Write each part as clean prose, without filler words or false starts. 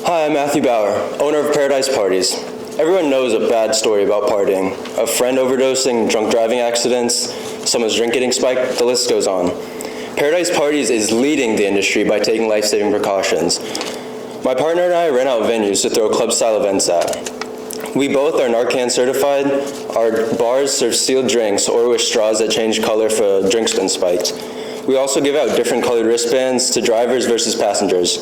Hi, I'm Matthew Bauer, owner of Paradise Parties. Everyone knows a bad story about partying. A friend overdosing, drunk driving accidents, someone's drink getting spiked, the list goes on. Paradise Parties is leading the industry by taking life-saving precautions. My partner and I rent out venues to throw club-style events at. We both are Narcan certified. Our bars serve sealed drinks or with straws that change color if a drink's been spiked. We also give out different colored wristbands to drivers versus passengers.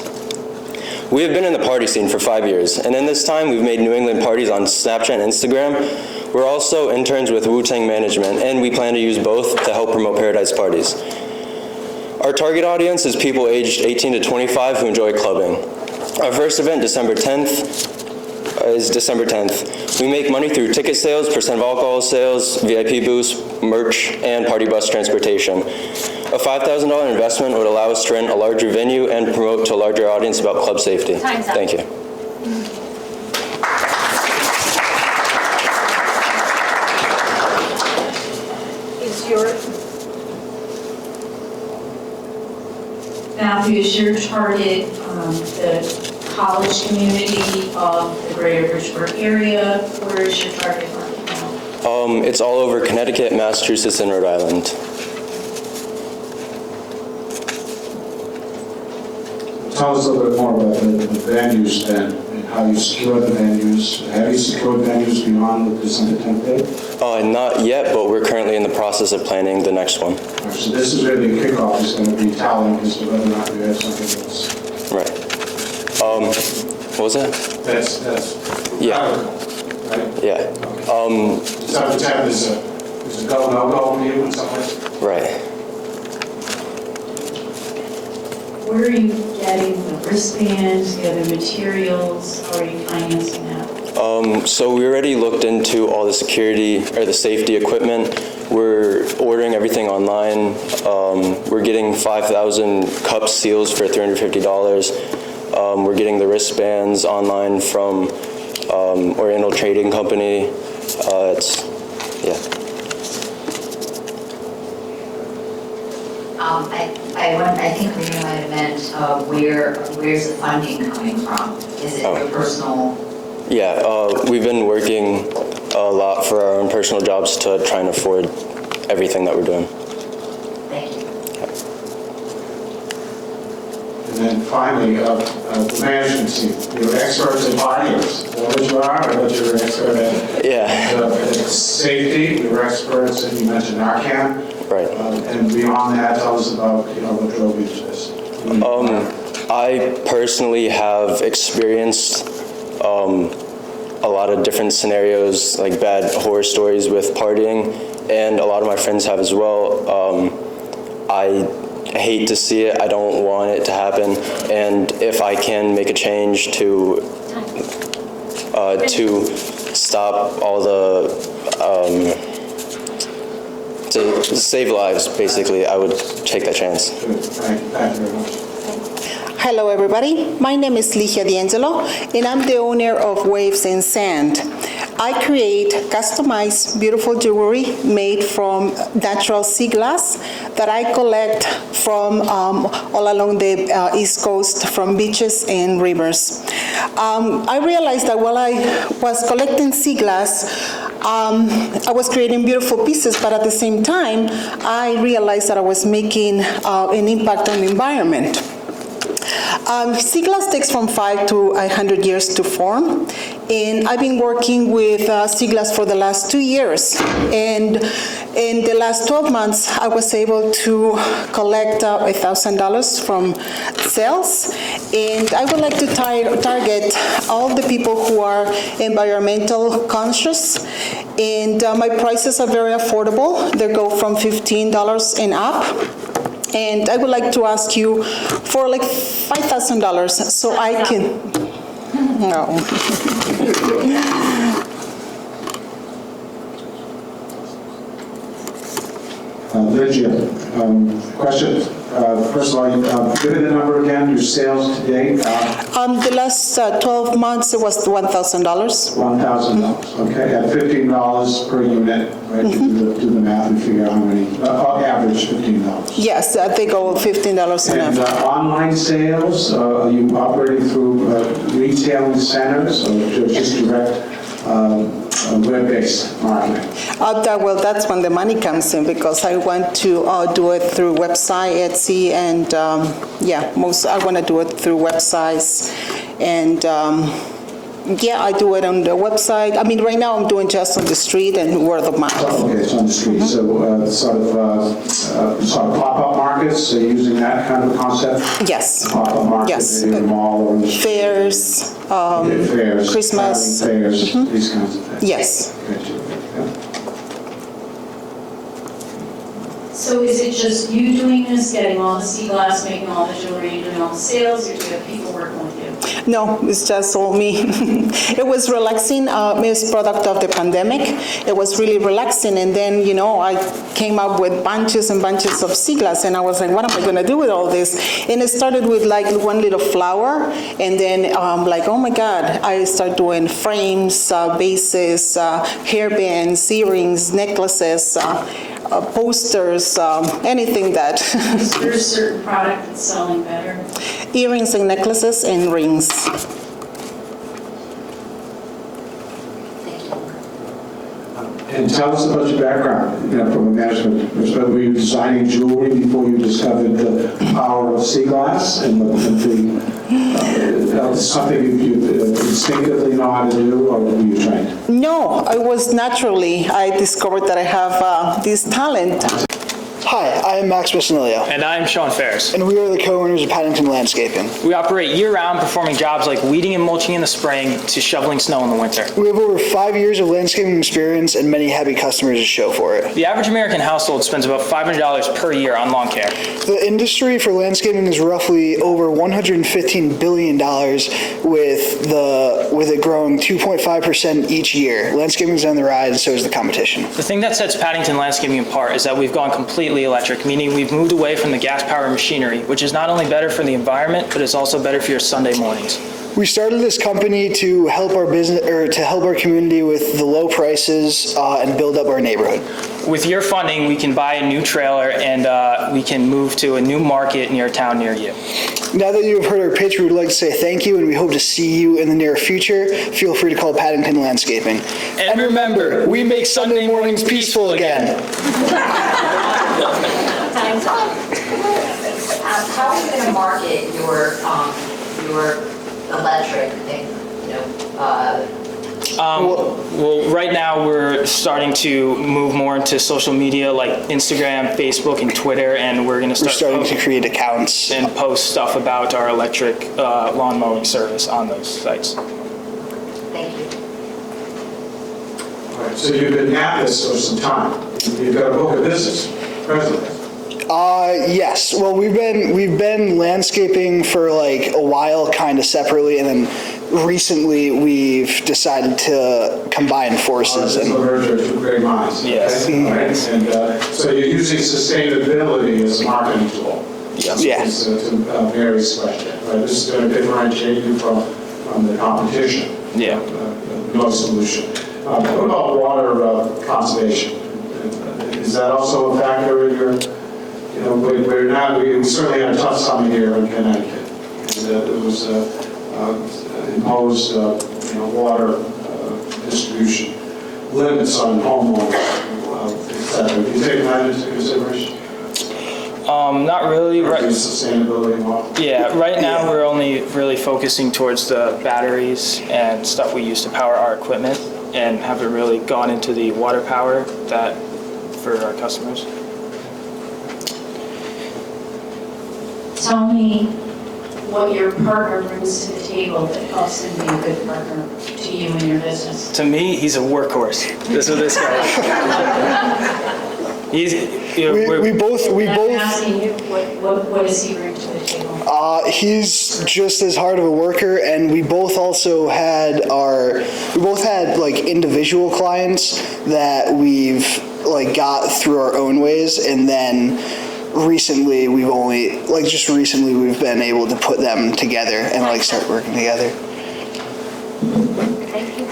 We have been in the party scene for 5 years, and in this time we've made New England parties on Snapchat and Instagram. We're also interns with Wu-Tang Management, and we plan to use both to help promote Paradise Parties. Our target audience is people aged 18 to 25 who enjoy clubbing. Our first event, December 10th, is December 10th. We make money through ticket sales, percent of alcohol sales, VIP booths, merch, and party bus transportation. A $5,000 investment would allow us to rent a larger venue and promote to a larger audience about club safety. Time's up. Thank you. Matthew, is your target the college community of the greater Bridgeport area? Where is your target market now? It's all over Connecticut, Massachusetts, and Rhode Island. Tell us a little bit more about the venues then, and how you secure the venues. Have you secured venues beyond the December 10th date? Not yet, but we're currently in the process of planning the next one. Right, so this is really a kickoff. It's going to be telling as to whether or not you have something that's... Right. What was that? That's Yeah. right? Yeah. December 10th is a go, no-go for you and stuff like that? Right. Where are you getting the wristbands, the other materials? How are you financing that? So we already looked into all the security or the safety equipment. We're ordering everything online. We're getting 5,000 cup seals for $350. We're getting the wristbands online from Oriental Trading Company. I think we might have meant where's the funding coming from? Is it your personal? Yeah, we've been working a lot for our own personal jobs to try and afford everything that we're doing. Thank you. And then finally, the management team. You're experts in parties. Is that what you are, or what you're an expert at? Yeah. Safety, you're experts, and you mentioned Narcan. Right. And beyond that, tell us about what drove you to this. I personally have experienced a lot of different scenarios, like bad horror stories with partying, and a lot of my friends have as well. I hate to see it. I don't want it to happen, and if I can make a change to stop all the to save lives, basically, I would take that chance. Thank you very much. Hello, everybody. My name is Ligia D'Angelo, and I'm the owner of Waves and Sand. I create customized, beautiful jewelry made from natural sea glass that I collect from all along the East Coast, from beaches and rivers. I realized that while I was collecting sea glass, I was creating beautiful pieces, but at the same time, I realized that I was making an impact on the environment. Sea glass takes from 5 to 100 years to form, and I've been working with sea glass for the last 2 years. And in the last 12 months, I was able to collect $1,000 from sales, and I would like to target all the people who are environmental conscious, and my prices are very affordable. They go from $15 and up. And I would like to ask you for like $5,000 so I can, no. Ligia, question. First of all, give me the number again, your sales to date. The last 12 months, it was $1,000. $1,000, okay, at $15 per unit, right? Do the math and figure out how many, average $15. Yes, they go $15 And and up. online sales, are you operating through retailing centers or just direct web-based marketing? That's when the money comes in, because I want to do it through website, Etsy, and I want to do it through websites. And I do it on the website. I mean, right now I'm doing just on the street and word of mouth. Okay, it's on the street. So sort of pop-up markets, so using that kind of concept? Yes. Pop-up market, Yes. maybe a mall or in the street. Fairs, Fairs, Christmas. traveling fairs, these kinds of things. Yes. Gotcha. Yeah. So is it just you doing this, getting all the sea glass, making all the jewelry, doing all the sales, or do you have people working with you? No, it's just all me. It was relaxing. It's product of the pandemic. It was really relaxing. And then, I came up with bunches and bunches of sea glass. And I was like, what am I going to do with all this? And it started with like one little flower. And then oh my God, I started doing frames, bases, hairbands, earrings, necklaces, posters, anything that. Is there a certain product that's selling better? Earrings and necklaces and rings. And tell us about your background, from a management perspective. Were you designing jewelry before you discovered the power of sea glass? And that was something you instinctively know how to do, or were you trained? No, I discovered that I have this talent. Hi, I am Max Basanilio, And I'm Sean Ferris. and we are the co-owners of Paddington Landscaping. We operate year-round, performing jobs like weeding and mulching in the spring to shoveling snow in the winter. We have over 5 years of landscaping experience and many happy customers to show for it. The average American household spends about $500 per year on lawn care. The industry for landscaping is roughly over $115 billion, with it growing 2.5% each year. Landscaping is on the rise, and so is the competition. The thing that sets Paddington Landscaping apart is that we've gone completely electric, meaning we've moved away from the gas-powered machinery, which is not only better for the environment, but it's also better for your Sunday mornings. We started this company to help our business, or to help our community with the low prices and build up our neighborhood. With your funding, we can buy a new trailer and we can move to a new market near a town near you. Now that you have heard our pitch, we would like to say thank you, and we hope to see you in the near future. Feel free to call Paddington Landscaping. And remember, we make Sunday mornings peaceful again. How are you going to market your electric thing, Well, right now we're starting to move more into social media like Instagram, Facebook, and Twitter, and we're going to We're start starting to create accounts. and post stuff about our electric lawn mowing service on those sites. Thank you. All right, so you've been at this for some time. You've got a book of business presently. Yes. Well, we've been landscaping for like a while, kind of separately, and then recently we've decided to combine forces. It's the merger of two great minds. okay? Yes. All right, and so you're using sustainability as a marketing tool. Yes. To Mary's question, right? This is going to differentiate you from the competition. Yeah. No solution. What about water conservation? Is that also a factor in your? We certainly had a tough summer here in Connecticut. It was imposed, water distribution limits on homeowners, et cetera. Do you take that into consideration? Not really. Or Right. is sustainability involved? Yeah, right now we're only really focusing towards the batteries and stuff we use to power our equipment, and haven't really gone into the water power that for our customers. Tell me what your partner brings to the table that helps him be a good partner to you and your business. To me, he's a workhorse. This is this guy. He's, We both. I'm asking you, what does he bring to the table? He's just as hard of a worker, and we both had like individual clients that we've like got through our own ways, and then recently we've been able to put them together and like start working together. Thank you.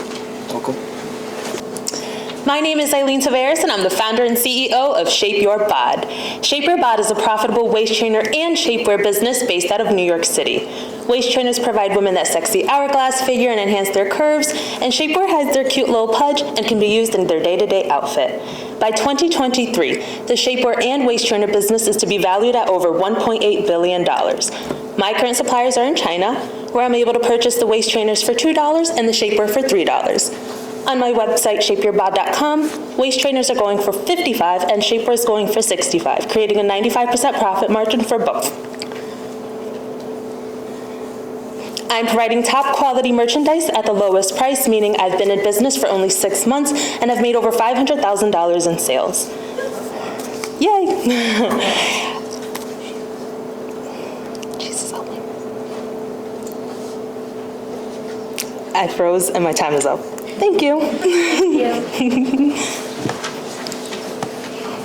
welcome. My name is Eileen Tavares, and I'm the founder and CEO of Shape Your Bod. Shape Your Bod is a profitable waist trainer and shapewear business based out of New York City. Waist trainers provide women that sexy hourglass figure and enhance their curves, and shapewear has their cute little pudge and can be used in their day-to-day outfit. By 2023, the shapewear and waist trainer business is to be valued at over $1.8 billion. My current suppliers are in China, where I'm able to purchase the waist trainers for $2 and the shapewear for $3. On my website, shapeyourbod.com, waist trainers are going for $55 and shapewear is going for $65, creating a 95% profit margin for both. I'm providing top quality merchandise at the lowest price, meaning I've been in business for only 6 months and I've made over $500,000 in sales. Yay! Jesus, help me. I froze and my time is up. Thank you.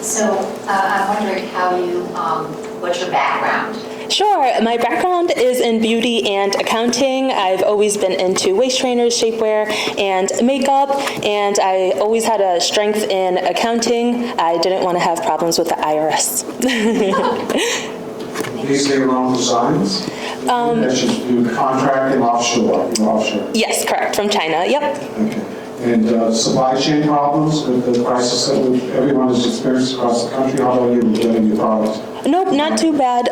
So I'm wondering how you, what's your background? Sure. My background is in beauty and accounting. I've always been into waist trainers, shapewear, and makeup, and I always had a strength in accounting. I didn't want to have problems with the IRS. These are your own designs? You contracting offshore, you're offshore? Yes, correct. From China. Yep. Okay. And supply chain problems with the crisis that everyone has experienced across the country, how are you getting your products? Nope, not too bad.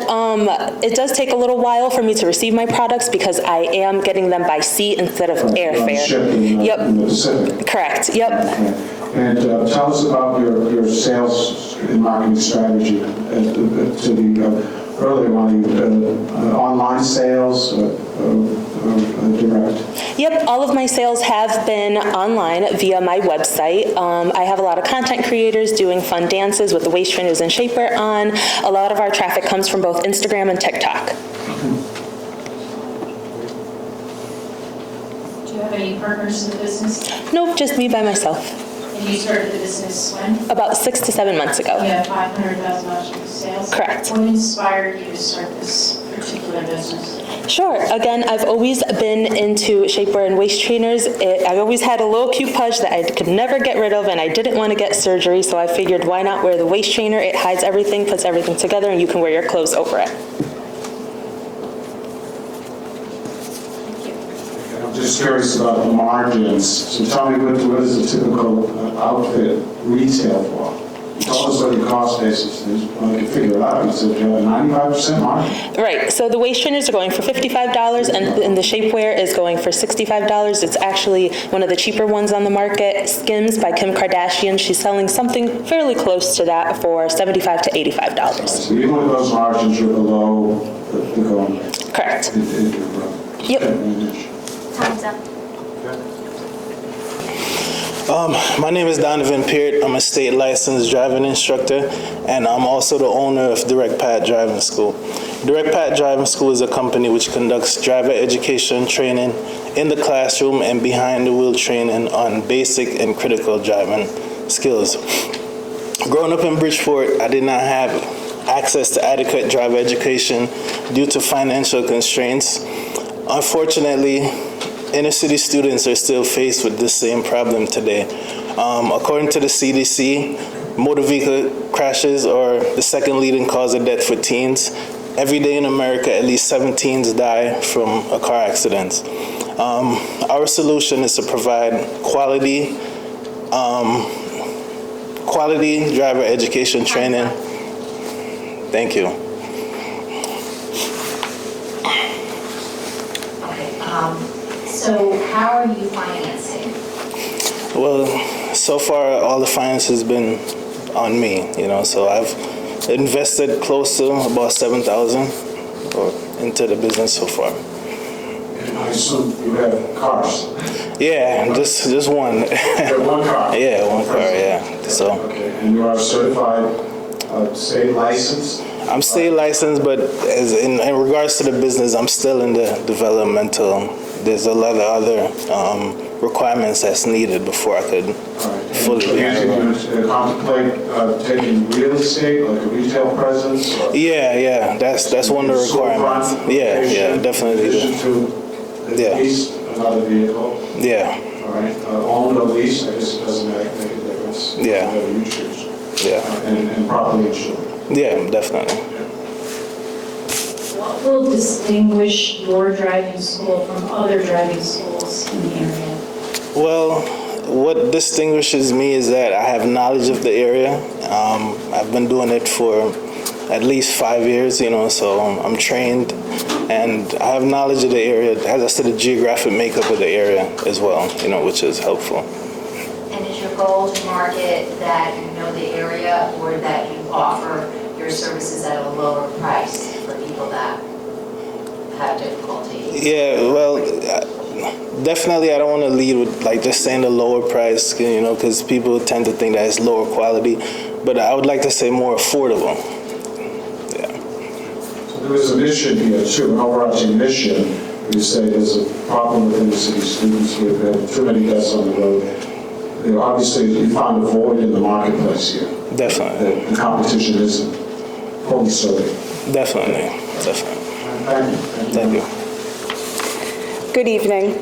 It does take a little while for me to receive my products because I am getting them by sea instead of airfare. Shipping Yep. in the Pacific. Correct. Yep. Okay. And tell us about your sales and marketing strategy to the earlier one, online sales, direct. Yep, all of my sales have been online via my website. I have a lot of content creators doing fun dances with the waist trainers and shapewear on. A lot of our traffic comes from both Instagram and TikTok. Do you have any partners in the business? Nope, just me by myself. And you started the business when? About 6 to 7 months ago. You have $500,000 in sales? Correct. What inspired you to start this particular business? Sure. Again, I've always been into shapewear and waist trainers. I've always had a little cute pudge that I could never get rid of, and I didn't want to get surgery, so I figured why not wear the waist trainer? It hides everything, puts everything together, and you can wear your clothes over it. I'm just curious about the margins. So tell me, what is a typical outfit retail for? Tell us what your cost basis is. I can figure it out. You said you have a 95% margin? Right. So the waist trainers are going for $55, and the shapewear is going for $65. It's actually one of the cheaper ones on the market, Skims by Kim Kardashian. She's selling something fairly close to that for $75 to $85. So even with those margins, you're below the going rate. Correct. Yep. Time's up. My name is Donovan Peart. I'm a state licensed driving instructor, and I'm also the owner of Direct Path Driving School. Direct Path Driving School is a company which conducts driver education training in the classroom and behind the wheel training on basic and critical driving skills. Growing up in Bridgeport, I did not have access to adequate driver education due to financial constraints. Unfortunately, inner city students are still faced with this same problem today. According to the CDC, motor vehicle crashes are the second leading cause of death for teens. Every day in America, at least 7 teens die from a car accident. Our solution is to provide quality driver education training. Thank you. So how are you financing? Well, so far all the finance has been on me, so I've invested close to about $7,000 into the business so far. And I assume you have cars. Yeah, just one. You have one car? Yeah, one car, yeah. So Okay, and you are certified state licensed? I'm state licensed, but in regards to the business, I'm still in the developmental. There's a lot of other requirements that's needed before I could fully be Do you contemplate taking real estate, like a retail presence? Yeah, that's one of the requirements. Yeah, definitely. In addition to Yeah. lease another vehicle? Yeah, All right, owned or leased, I guess it doesn't make a difference. Yeah. Whatever you choose. yeah, And properly insured. yeah, definitely. What will distinguish your driving school from other driving schools in the area? Well, what distinguishes me is that I have knowledge of the area. I've been doing it for at least 5 years, so I'm trained and I have knowledge of the area. As I said, the geographic makeup of the area as well, which is helpful. And is your goal to market that you know the area or that you offer your services at a lower price for people that have difficulty? Yeah, well, definitely I don't want to lead with just saying the lower price, because people tend to think that it's lower quality, but I would like to say more affordable. There is a mission here too, an overarching mission. You say there's a problem with inner city students with too many deaths on the road. Obviously, you found a void in the marketplace here. Definitely. The competition isn't fully serving. Definitely. Thank you. Good evening.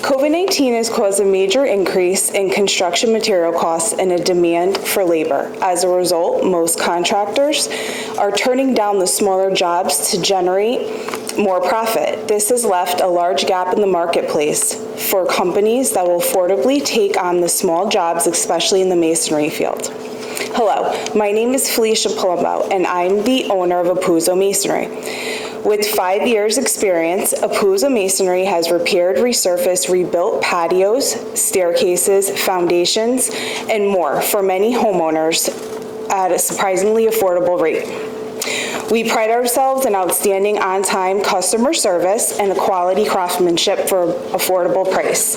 COVID-19 has caused a major increase in construction material costs and a demand for labor. As a result, most contractors are turning down the smaller jobs to generate more profit. This has left a large gap in the marketplace for companies that will affordably take on the small jobs, especially in the masonry field. Hello, my name is Felicia Palumbo, and I'm the owner of Apuzzo Masonry. With 5 years' experience, Apuzzo Masonry has repaired, resurfaced, rebuilt patios, staircases, foundations, and more for many homeowners at a surprisingly affordable rate. We pride ourselves in outstanding on-time customer service and a quality craftsmanship for affordable price.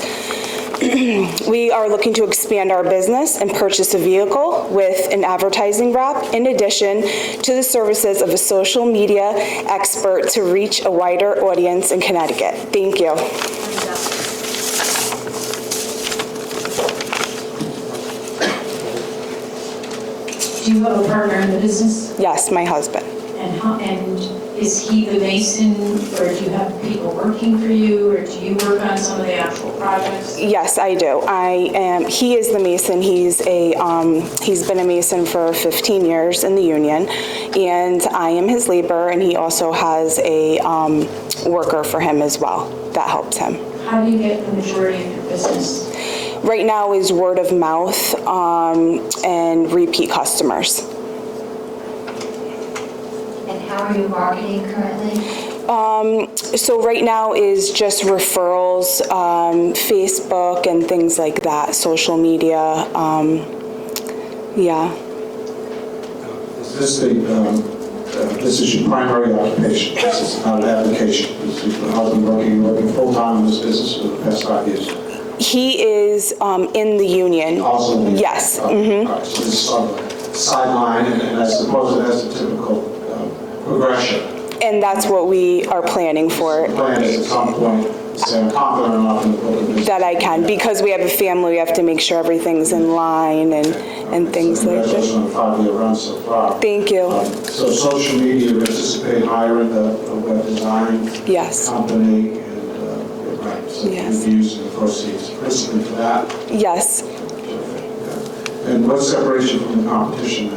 We are looking to expand our business and purchase a vehicle with an advertising wrap, in addition to the services of a social media expert to reach a wider audience in Connecticut. Thank you. Do you have a partner in the business? Yes, my husband. And is he the mason, or do you have people working for you, or do you work on some of the actual projects? Yes, I do. He is the mason. He's been a mason for 15 years in the union, and I am his laborer, and he also has a worker for him as well that helps him. How do you get the majority of your business? Right now is word of mouth and repeat customers. And how are you marketing currently? So right now is just referrals, Facebook and things like that, social media. Yeah. Is this is your primary occupation? This is not an application? Is your husband working full-time in this business for the past 5 years? He is in the union. Also in the union? Yes. All right, so this is sort of a sideline, and I suppose it has a typical progression. And that's what we are planning for. The plan is at some point, say, I'm confident enough in the book of business. That I can, because we have a family, we have to make sure everything's in line and things like that. Congratulations on a 5-year run so far. Thank you. So social media, you anticipate hiring a web design Yes. company, and right, so Yes. you're using the proceeds principally for that. Yes. And what separates you from the competition?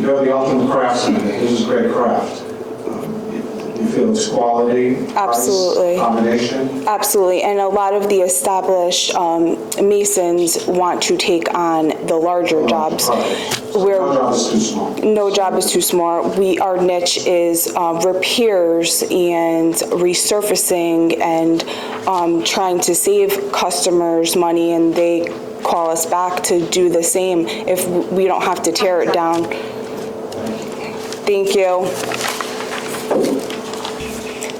You're the ultimate craftsman. This is great craft. You feel it's quality, Absolutely. price, combination? Absolutely, and a lot of the established masons want to take on the larger jobs. No job is too small. No job is too small. Our niche is repairs and resurfacing and trying to save customers money, and they call us back to do the same if we don't have to tear it down. Thank you.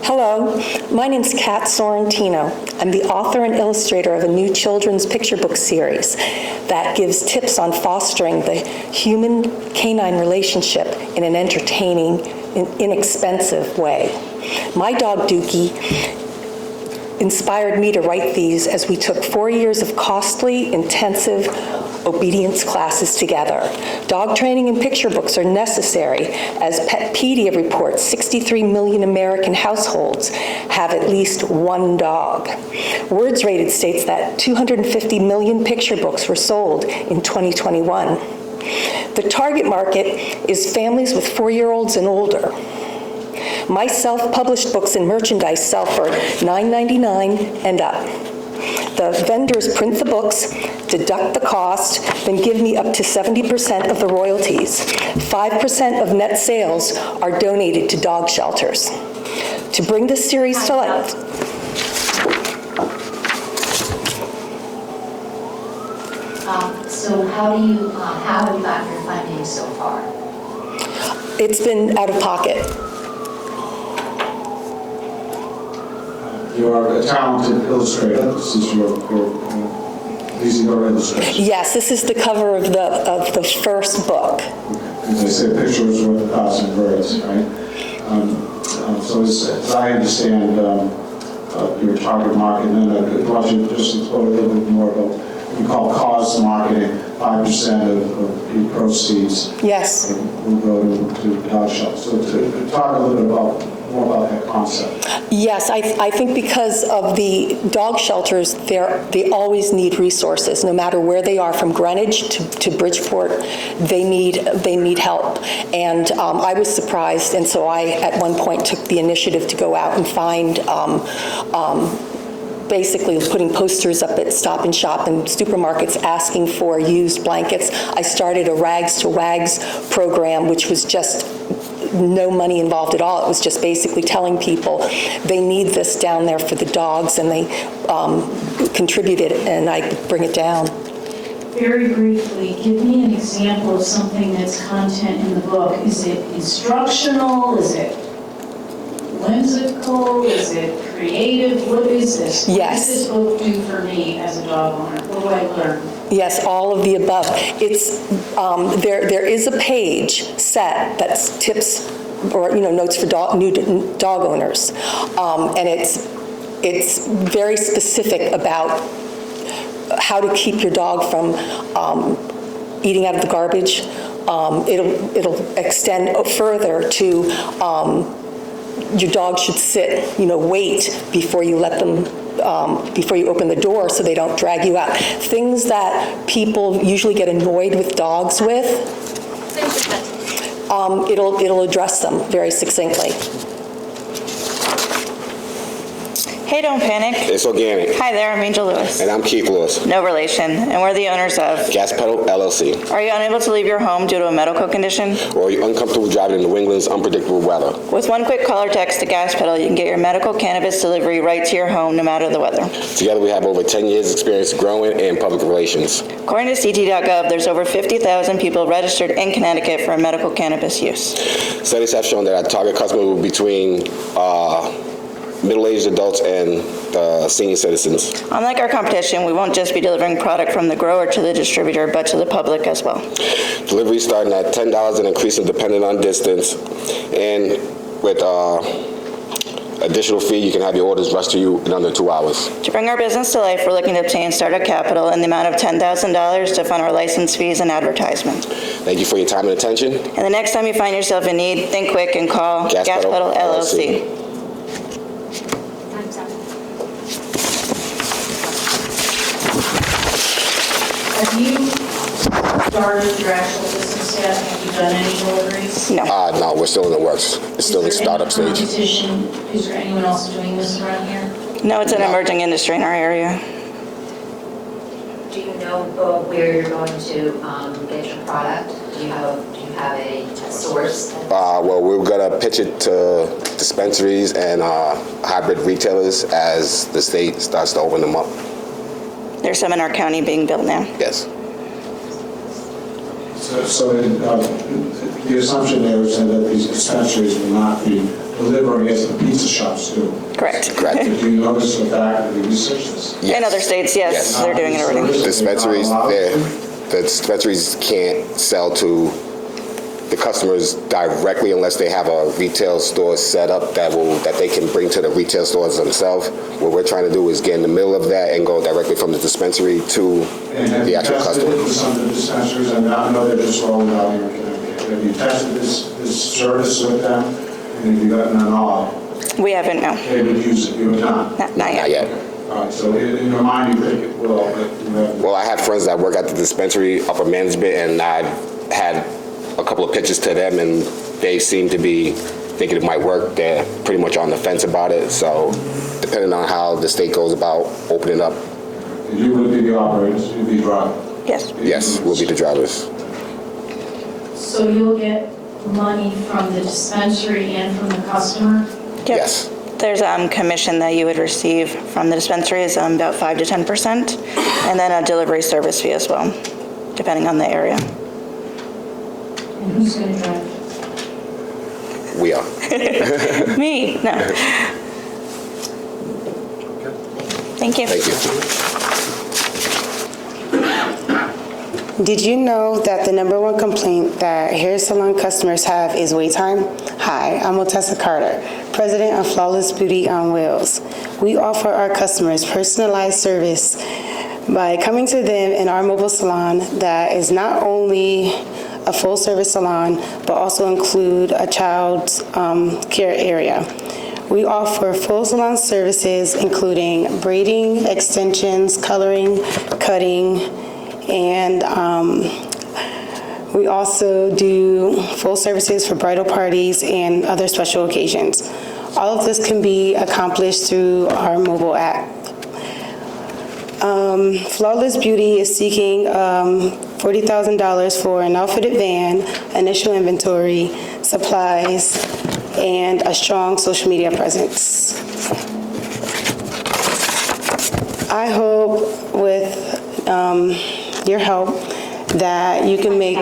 Hello, my name's Kat Sorrentino. I'm the author and illustrator of a new children's picture book series that gives tips on fostering the human-canine relationship in an entertaining, inexpensive way. My dog, Dookie, inspired me to write these as we took 4 years of costly, intensive obedience classes together. Dog training and picture books are necessary, as Petpedia reports 63 million American households have at least one dog. Words Rated states that 250 million picture books were sold in 2021. The target market is families with 4-year-olds and older. My self-published books and merchandise sell for $9.99 and up. The vendors print the books, deduct the cost, then give me up to 70% of the royalties. 5% of net sales are donated to dog shelters. To bring this series to life, So how have you gotten your funding so far? it's been out of pocket. You are a talented illustrator. This is these are your illustrations. Yes, this is the cover of the first book. As they say, a picture is worth 1,000 words, right? So as I understand your target market, and then I want you to just explore a little bit more about what you call cause marketing. 5% of the proceeds Yes. will go to dog shelters. So to talk a little bit more about that concept. Yes, I think because of the dog shelters, they always need resources, no matter where they are, from Greenwich to Bridgeport, they need help. And I was surprised, and so I, at one point, took the initiative to go out and find basically putting posters up at Stop and Shop and supermarkets asking for used blankets. I started a Rags to Wags program, which was just no money involved at all. It was just basically telling people they need this down there for the dogs, and they contributed, and I bring it down. Very briefly, give me an example of something that's content in the book. Is it instructional? Is it whimsical? Is it creative? What is this? Yes. What does this book do for me as a dog owner? What do I learn? Yes, all of the above. It's there is a page set that's tips or notes for new dog owners, and it's very specific about how to keep your dog from eating out of the garbage. It'll extend further to. Your dog should sit, wait before you let them, before you open the door so they don't drag you out. Things that people usually get annoyed with dogs with, it'll address them very succinctly. Hey, don't panic. It's organic. Hi there, I'm Angel Lewis. And I'm Keith Lewis. No relation, and we're the owners of Gas Pedal LLC. Are you unable to leave your home due to a medical condition? Or are you uncomfortable driving in New England's unpredictable weather? With one quick call or text to Gas Pedal, you can get your medical cannabis delivery right to your home, no matter the weather. Together we have over 10 years experience growing in public relations. According to CT.gov, there's over 50,000 people registered in Connecticut for medical cannabis use. Studies have shown that our target customer will be between middle-aged adults and senior citizens. Unlike our competition, we won't just be delivering product from the grower to the distributor, but to the public as well. Deliveries starting at $10 and increasing depending on distance. And with additional fee, you can have your orders rushed to you in under 2 hours. To bring our business to life, we're looking to obtain startup capital in the amount of $10,000 to fund our license fees and advertisement. Thank you for your time and attention. And the next time you find yourself in need, think quick and call Gas Pedal LLC. Have you started your actual business yet? Have you done any deliveries? No. No, we're still in the works. It's still in the startup stage. Is there anyone else doing this around here? No, it's an emerging industry in our area. Do you know where you're going to get your product? Do you have a source? Well, we're gonna pitch it to dispensaries and hybrid retailers as the state starts to open them up. There's some in our county being built now. Yes. So the assumption there is that these dispensaries will not be delivering as the pizza shops do. Correct. Correct. Do you notice the fact that you research this? Yes. In other states, yes, they're doing it already. Dispensaries, the dispensaries can't sell to the customers directly unless they have a retail store set up that they can bring to the retail stores themselves. What we're trying to do is get in the middle of that and go directly from the dispensary to the actual customer. And have you tested it with some of the dispensaries? I mean, I know they're just rolling out here in Connecticut. Have you tested this service with them? And have you gotten an nod? We haven't, no. They would use it, you have not? Not Not yet. yet. All right, so in your mind, you think it will, but you haven't. Well, I have friends that work at the dispensary, upper management, and I had a couple of pitches to them, and they seem to be thinking it might work. They're pretty much on the fence about it. So depending on how the state goes about opening up. You would be the operators, you'd be driving. Yes. Yes, we'll be the drivers. So you'll get money from the dispensary and from the customer? Yep. Yes. There's commission that you would receive from the dispensaries, about 5 to 10%, and then a delivery service fee as well, depending on the area. And who's going to drive? We are. Me? No. Thank you. Thank you. Did you know that the number one complaint that hair salon customers have is wait time? Hi, I'm Otessa Carter, president of Flawless Beauty on Wheels. We offer our customers personalized service by coming to them in our mobile salon that is not only a full-service salon, but also include a child's care area. We offer full salon services including braiding, extensions, coloring, cutting, and we also do full services for bridal parties and other special occasions. All of this can be accomplished through our mobile app. Flawless Beauty is seeking $40,000 for an outfitted van, initial inventory, supplies, and a strong social media presence. I hope with your help that you can make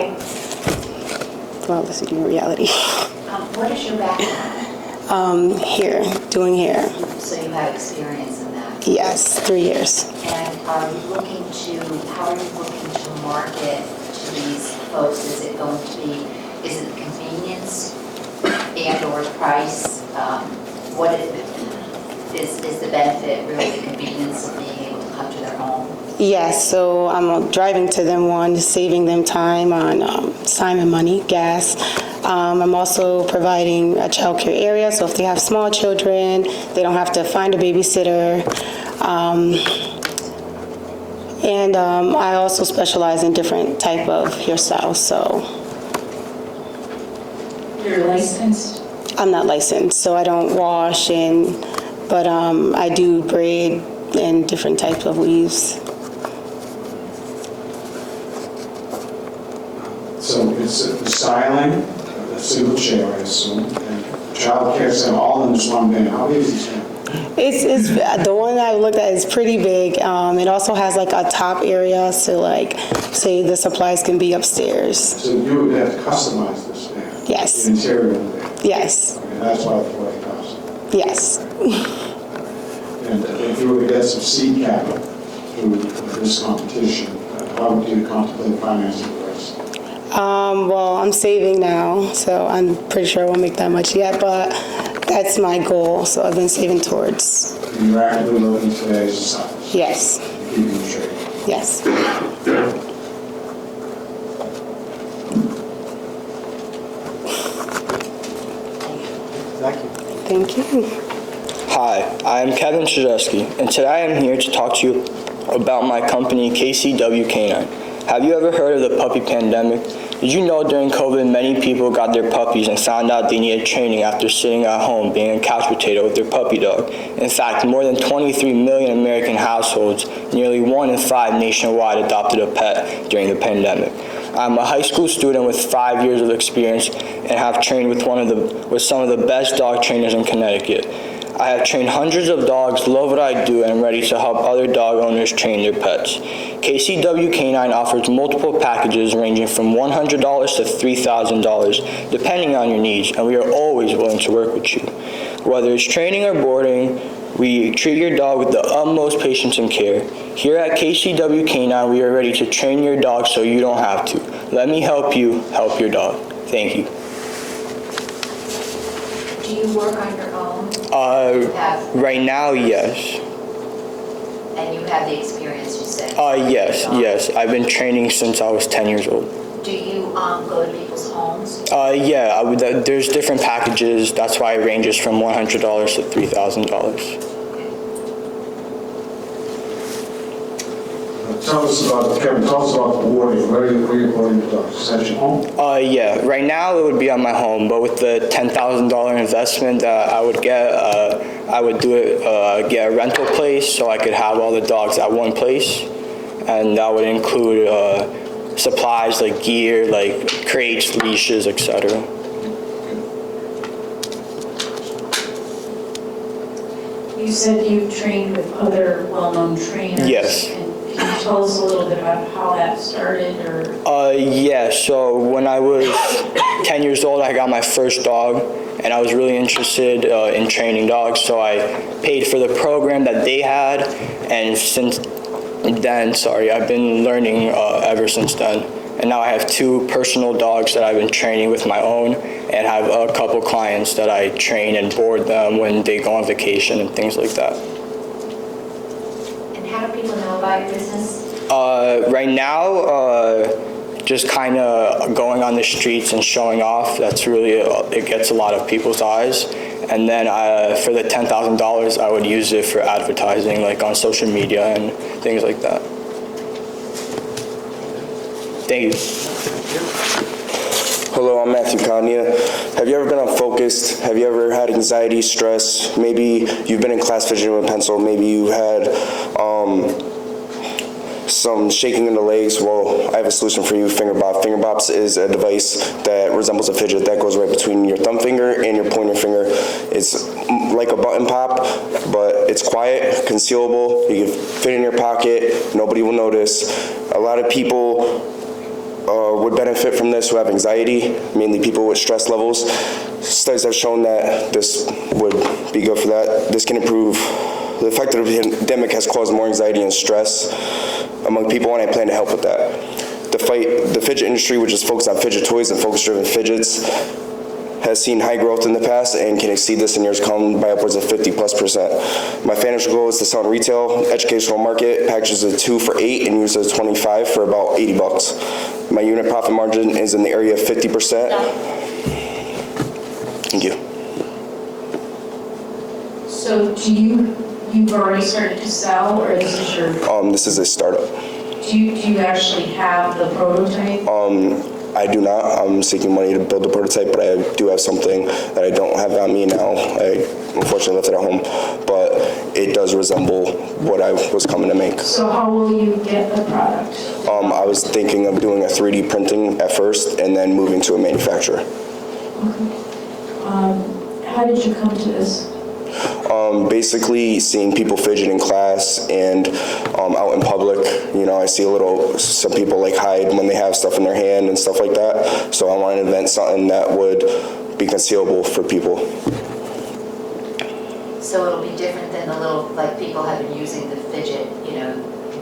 Flawless Beauty a reality. What is your background? Doing hair. So you have experience in that? Yes, 3 years. And how are you looking to market to these folks? Is it convenience and or price? What is the benefit really the convenience of being able to come to their home? Yes, so I'm driving to them, one, saving them time on time and money, gas. I'm also providing a child care area, so if they have small children, they don't have to find a babysitter. And I also specialize in different type of hairstyles, so. You're licensed? I'm not licensed, so I don't wash, but I do braid and different types of weaves. So it's styling, a single chair, I assume, and child care center, all in this one bin. How big is this thing? It's the one that I looked at is pretty big. It also has like a top area, so like, say the supplies can be upstairs. So you would have to customize this van? Yes. The interior of the van? Yes. Okay, that's why it's $40,000. Yes. And if you were to get some seed capital through this competition, how would you contemplate financing the rest? Well, I'm saving now, so I'm pretty sure I won't make that much yet, but that's my goal, so I've been saving towards. And you're actively looking today as a side? Yes. Keeping in shape? Yes. Thank you. Hi, I'm Kevin Krzyzewski, and today I am here to talk to you about my company, KCW Canine. Have you ever heard of the puppy pandemic? Did you know during COVID, many people got their puppies and found out they needed training after sitting at home being a couch potato with their puppy dog? In fact, more than 23 million American households, nearly 1 in 5 nationwide, adopted a pet during the pandemic. I'm a high school student with 5 years of experience and have trained with some of the best dog trainers in Connecticut. I have trained hundreds of dogs, love what I do, and am ready to help other dog owners train their pets. KCW Canine offers multiple packages ranging from $100 to $3,000, depending on your needs, and we are always willing to work with you. Whether it's training or boarding, we treat your dog with the utmost patience and care. Here at KCW Canine, we are ready to train your dog so you don't have to. Let me help you help your dog. Thank you. Do you work on your own? Right now, yes. And you have the experience, you said? Yes. I've been training since I was 10 years old. Do you go to people's homes? Yeah, there's different packages. That's why it ranges from $100 to $3,000. tell us about, Kevin, tell us about the boarding. Where are you boarding the dogs? Is that your home? Yeah, right now it would be on my home, but with the $10,000 investment that I would get, I would get a rental place so I could have all the dogs at one place, and that would include supplies like gear, like crates, leashes, etc. You said you trained with other well-known trainers. Yes. And can you tell us a little bit about how that started, or? Yeah, so when I was 10 years old, I got my first dog, and I was really interested in training dogs, so I paid for the program that they had, and since then, I've been learning ever since then. And now I have 2 personal dogs that I've been training with my own, and have a couple clients that I train and board them when they go on vacation and things like that. And how do people know about your business? Right now, just kind of going on the streets and showing off, that's really, it gets a lot of people's eyes. And then for the $10,000, I would use it for advertising, like on social media and things like that. Thank you. Hello, I'm Matthew Kanya. Have you ever been unfocused? Have you ever had anxiety, stress? Maybe you've been in class fidgeting with a pencil. Maybe you had some shaking in the legs. Well, I have a solution for you, Fingerbop. Fingerbops is a device that resembles a fidget that goes right between your thumb finger and your pointer finger. It's like a button pop, but it's quiet, concealable. You can fit in your pocket. Nobody will notice. A lot of people would benefit from this who have anxiety, mainly people with stress levels. Studies have shown that this would be good for that. This can improve. The effect of the pandemic has caused more anxiety and stress among people, and I plan to help with that. The fidget industry, which is focused on fidget toys and focus-driven fidgets, has seen high growth in the past and can exceed this in years to come by upwards of 50+%. My financial goal is to sell in retail, educational market, packages of 2 for $8 and use of 25 for about $80. My unit profit margin is in the area of 50%. Thank you. So you've already started to sell, or this is your? This is a startup. Do you actually have the prototype? I do not. I'm seeking money to build the prototype, but I do have something that I don't have on me now. I unfortunately left it at home, but it does resemble what I was coming to make. So how will you get the product? I was thinking of doing a 3D printing at first and then moving to a manufacturer. Okay. How did you come to this? Basically seeing people fidget in class and out in public. You know, I see some people like hide when they have stuff in their hand and stuff like that. So I wanted to invent something that would be concealable for people. So it'll be different than the little, like people have been using the fidget,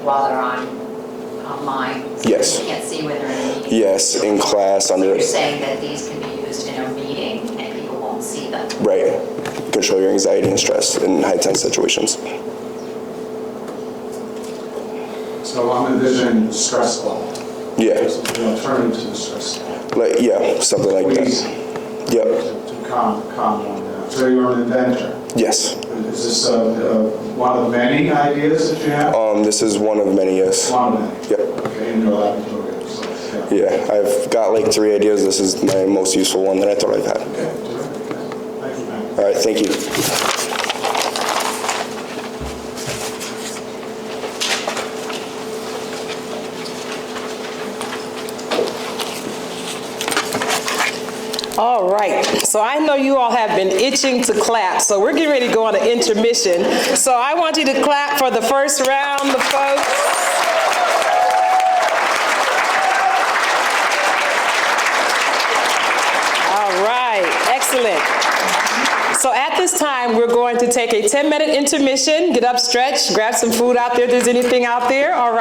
while they're online. So Yes. they can't see when they're in a meeting. Yes, in class So under. you're saying that these can be used in a meeting and people won't see them. Right. Control your anxiety and stress in high tense situations. So I'm envisioning stress level. Yeah. The alternative to the stress level. Like, yeah, something like Please. that. Yep. To calm one down. So you're an inventor. Yes. Is this one of many ideas that you have? This is one of many, yes. One of many? Yep. Okay, in your laboratory. So, Yeah, I've got like 3 ideas. This is my most useful one that I thought I've had. Okay, terrific. Thank you, man. All right, thank you. All right, so I know you all have been itching to clap, so we're getting ready to go on an intermission. So I want you to clap for the first round, the folks. All right, excellent. So at this time, we're going to take a 10-minute intermission, get up, stretch, grab some food out there if there's anything out there, all right?